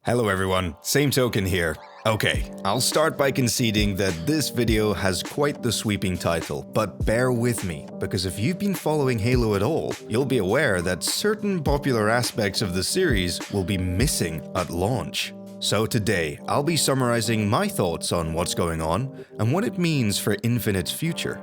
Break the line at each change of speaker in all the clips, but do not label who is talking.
Hello everyone, same token here. Okay, I'll start by conceding that this video has quite the sweeping title, but bear with me, because if you've been following Halo at all, you'll be aware that certain popular aspects of the series will be missing at launch. So today, I'll be summarizing my thoughts on what's going on and what it means for Infinite's future.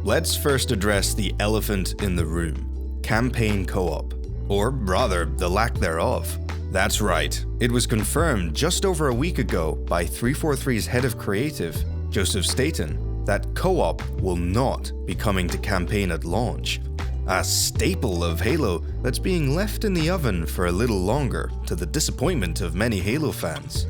Let's first address the elephant in the room: campaign co-op. Or rather, the lack thereof. That's right, it was confirmed just over a week ago by 343's head of creative, Joseph Staten, that co-op will not be coming to campaign at launch. A staple of Halo that's being left in the oven for a little longer, to the disappointment of many Halo fans.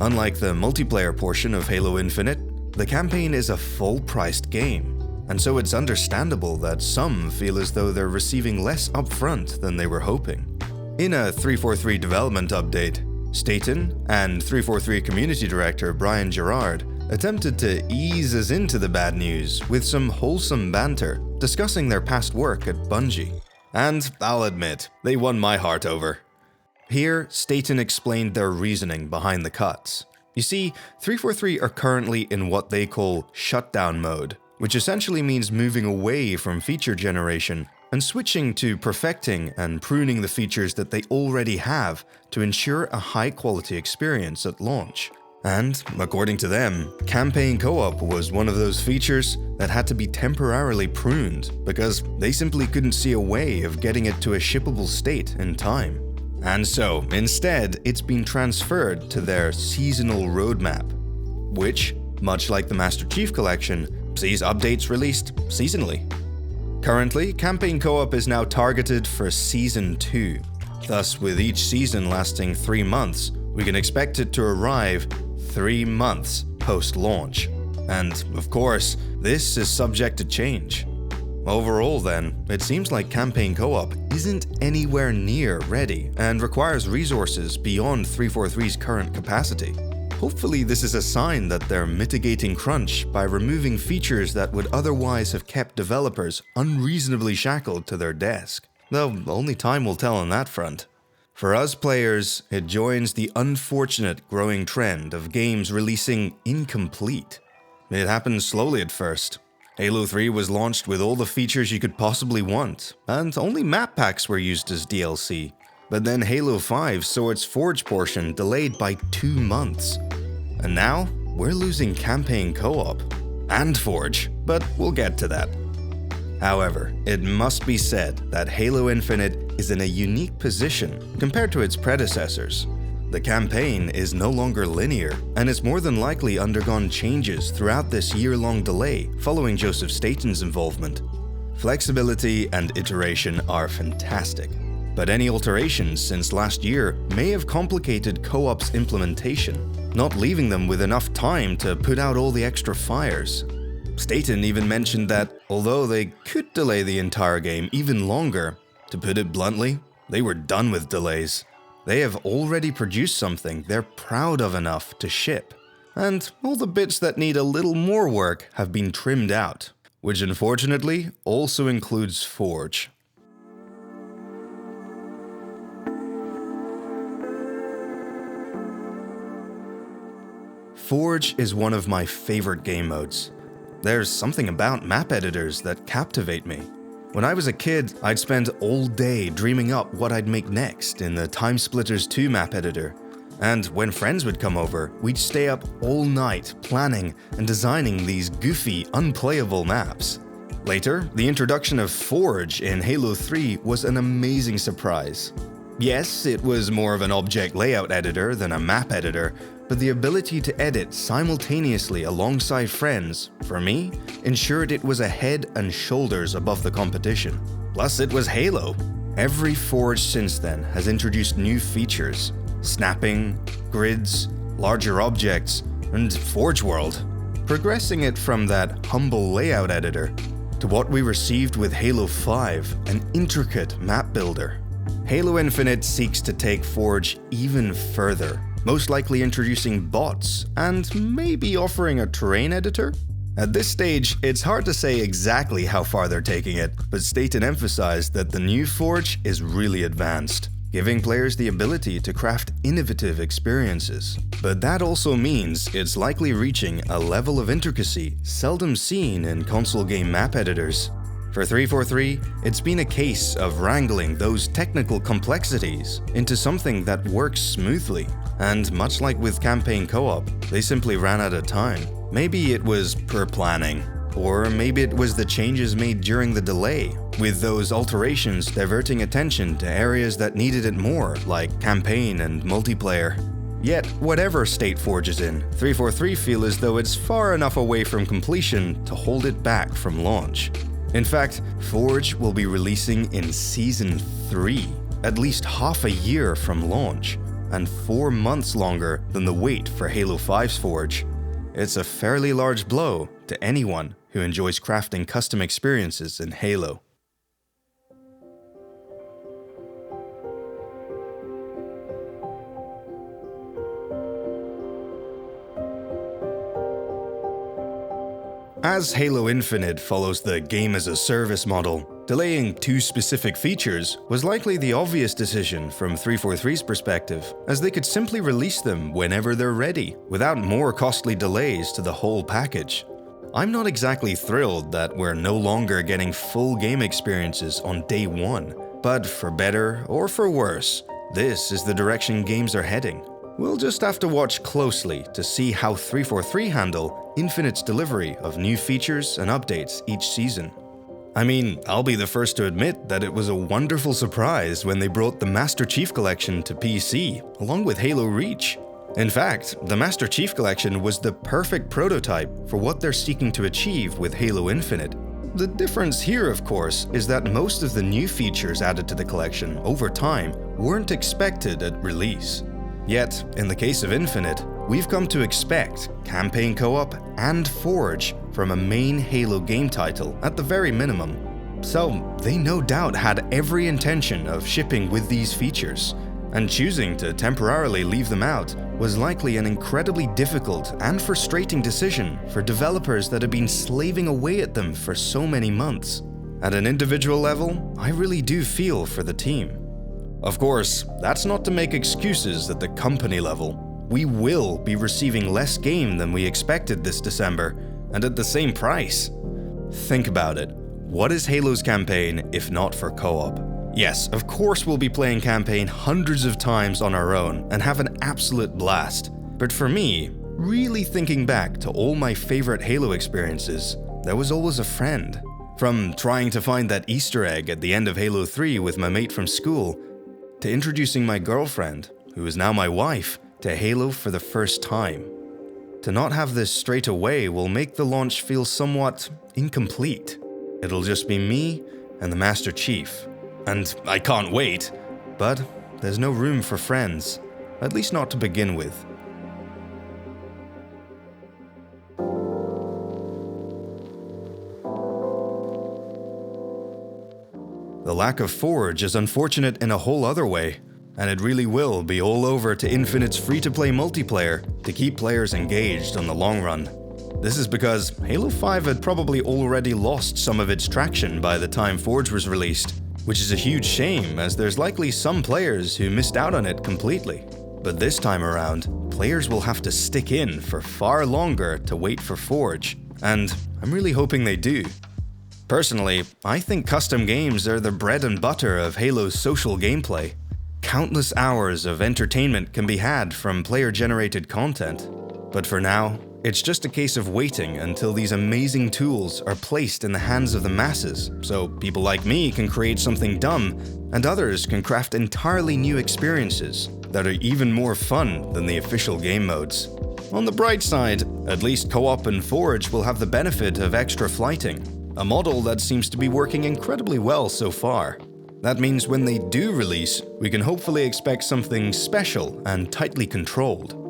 Unlike the multiplayer portion of Halo Infinite, the campaign is a full-priced game. And so it's understandable that some feel as though they're receiving less upfront than they were hoping. In a 343 development update, Staten and 343 community director Brian Gerard attempted to ease us into the bad news with some wholesome banter, discussing their past work at Bungie. And I'll admit, they won my heart over. Here, Staten explained their reasoning behind the cuts. You see, 343 are currently in what they call shutdown mode, which essentially means moving away from feature generation and switching to perfecting and pruning the features that they already have to ensure a high-quality experience at launch. And, according to them, campaign co-op was one of those features that had to be temporarily pruned because they simply couldn't see a way of getting it to a shippable state in time. And so, instead, it's been transferred to their seasonal roadmap, which, much like the Master Chief Collection, sees updates released seasonally. Currently, campaign co-op is now targeted for Season 2. Thus, with each season lasting 3 months, we can expect it to arrive 3 months post-launch. And, of course, this is subject to change. Overall then, it seems like campaign co-op isn't anywhere near ready and requires resources beyond 343's current capacity. Hopefully this is a sign that they're mitigating crunch by removing features that would otherwise have kept developers unreasonably shackled to their desk. Though only time will tell on that front. For us players, it joins the unfortunate growing trend of games releasing incomplete. It happened slowly at first. Halo 3 was launched with all the features you could possibly want, and only map packs were used as DLC. But then Halo 5 saw its Forge portion delayed by 2 months. And now, we're losing campaign co-op and Forge, but we'll get to that. However, it must be said that Halo Infinite is in a unique position compared to its predecessors. The campaign is no longer linear, and it's more than likely undergone changes throughout this year-long delay following Joseph Staten's involvement. Flexibility and iteration are fantastic. But any alterations since last year may have complicated co-op's implementation, not leaving them with enough time to put out all the extra fires. Staten even mentioned that, although they could delay the entire game even longer, to put it bluntly, they were done with delays. They have already produced something they're proud of enough to ship. And all the bits that need a little more work have been trimmed out, which unfortunately also includes Forge. Forge is one of my favorite game modes. There's something about map editors that captivate me. When I was a kid, I'd spend all day dreaming up what I'd make next in the Time Splitters 2 map editor. And when friends would come over, we'd stay up all night planning and designing these goofy, unplayable maps. Later, the introduction of Forge in Halo 3 was an amazing surprise. Yes, it was more of an object layout editor than a map editor, but the ability to edit simultaneously alongside friends, for me, ensured it was a head and shoulders above the competition. Plus, it was Halo. Every Forge since then has introduced new features: snapping, grids, larger objects, and Forge World, progressing it from that humble layout editor to what we received with Halo 5, an intricate map builder. Halo Infinite seeks to take Forge even further, most likely introducing bots and maybe offering a terrain editor? At this stage, it's hard to say exactly how far they're taking it, but Staten emphasized that the new Forge is really advanced, giving players the ability to craft innovative experiences. But that also means it's likely reaching a level of intricacy seldom seen in console game map editors. For 343, it's been a case of wrangling those technical complexities into something that works smoothly. And much like with campaign co-op, they simply ran out of time. Maybe it was poor planning, or maybe it was the changes made during the delay, with those alterations diverting attention to areas that needed it more, like campaign and multiplayer. Yet, whatever state Forge is in, 343 feel as though it's far enough away from completion to hold it back from launch. In fact, Forge will be releasing in Season 3, at least half a year from launch, and 4 months longer than the wait for Halo 5's Forge. It's a fairly large blow to anyone who enjoys crafting custom experiences in Halo. As Halo Infinite follows the game-as-a-service model, delaying 2 specific features was likely the obvious decision from 343's perspective, as they could simply release them whenever they're ready, without more costly delays to the whole package. I'm not exactly thrilled that we're no longer getting full game experiences on day 1, but for better or for worse, this is the direction games are heading. We'll just have to watch closely to see how 343 handle Infinite's delivery of new features and updates each season. I mean, I'll be the first to admit that it was a wonderful surprise when they brought the Master Chief Collection to PC, along with Halo Reach. In fact, the Master Chief Collection was the perfect prototype for what they're seeking to achieve with Halo Infinite. The difference here, of course, is that most of the new features added to the collection over time weren't expected at release. Yet, in the case of Infinite, we've come to expect campaign co-op and Forge from a main Halo game title at the very minimum. So, they no doubt had every intention of shipping with these features, and choosing to temporarily leave them out was likely an incredibly difficult and frustrating decision for developers that had been slaving away at them for so many months. At an individual level, I really do feel for the team. Of course, that's not to make excuses at the company level. We will be receiving less game than we expected this December, and at the same price. Think about it. What is Halo's campaign if not for co-op? Yes, of course we'll be playing campaign hundreds of times on our own and have an absolute blast. But for me, really thinking back to all my favorite Halo experiences, there was always a friend. From trying to find that Easter egg at the end of Halo 3 with my mate from school, to introducing my girlfriend, who is now my wife, to Halo for the first time. To not have this straight away will make the launch feel somewhat incomplete. It'll just be me and the Master Chief. And I can't wait, but there's no room for friends, at least not to begin with. The lack of Forge is unfortunate in a whole other way, and it really will be all over to Infinite's free-to-play multiplayer to keep players engaged on the long run. This is because Halo 5 had probably already lost some of its traction by the time Forge was released, which is a huge shame as there's likely some players who missed out on it completely. But this time around, players will have to stick in for far longer to wait for Forge, and I'm really hoping they do. Personally, I think custom games are the bread and butter of Halo's social gameplay. Countless hours of entertainment can be had from player-generated content. But for now, it's just a case of waiting until these amazing tools are placed in the hands of the masses, so people like me can create something dumb, and others can craft entirely new experiences that are even more fun than the official game modes. On the bright side, at least co-op and Forge will have the benefit of extra flighting, a model that seems to be working incredibly well so far. That means when they do release, we can hopefully expect something special and tightly controlled.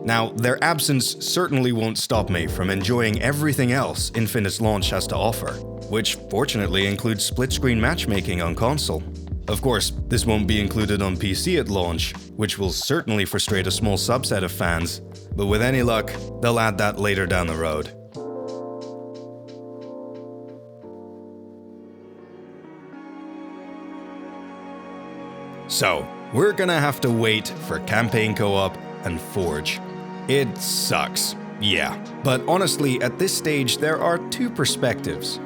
Now, their absence certainly won't stop me from enjoying everything else Infinite's launch has to offer, which fortunately includes split-screen matchmaking on console. Of course, this won't be included on PC at launch, which will certainly frustrate a small subset of fans, but with any luck, they'll add that later down the road. So, we're gonna have to wait for Campaign Co-op and Forge. It sucks, yeah. But honestly, at this stage, there are two perspectives.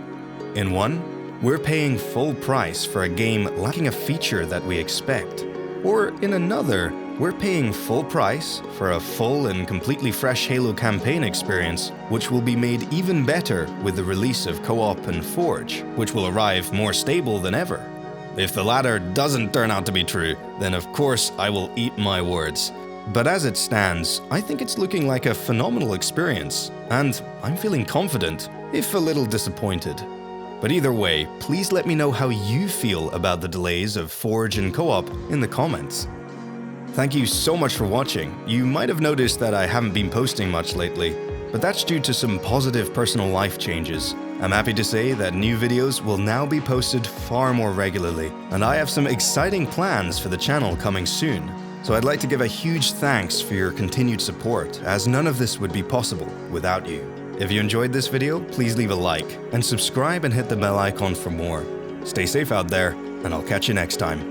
In one, we're paying full price for a game lacking a feature that we expect. Or in another, we're paying full price for a full and completely fresh Halo campaign experience, which will be made even better with the release of Co-op and Forge, which will arrive more stable than ever. If the latter doesn't turn out to be true, then of course I will eat my words. But as it stands, I think it's looking like a phenomenal experience, and I'm feeling confident, if a little disappointed. But either way, please let me know how you feel about the delays of Forge and Co-op in the comments. Thank you so much for watching. You might have noticed that I haven't been posting much lately, but that's due to some positive personal life changes. I'm happy to say that new videos will now be posted far more regularly, and I have some exciting plans for the channel coming soon. So I'd like to give a huge thanks for your continued support, as none of this would be possible without you. If you enjoyed this video, please leave a like and subscribe and hit the bell icon for more. Stay safe out there, and I'll catch you next time.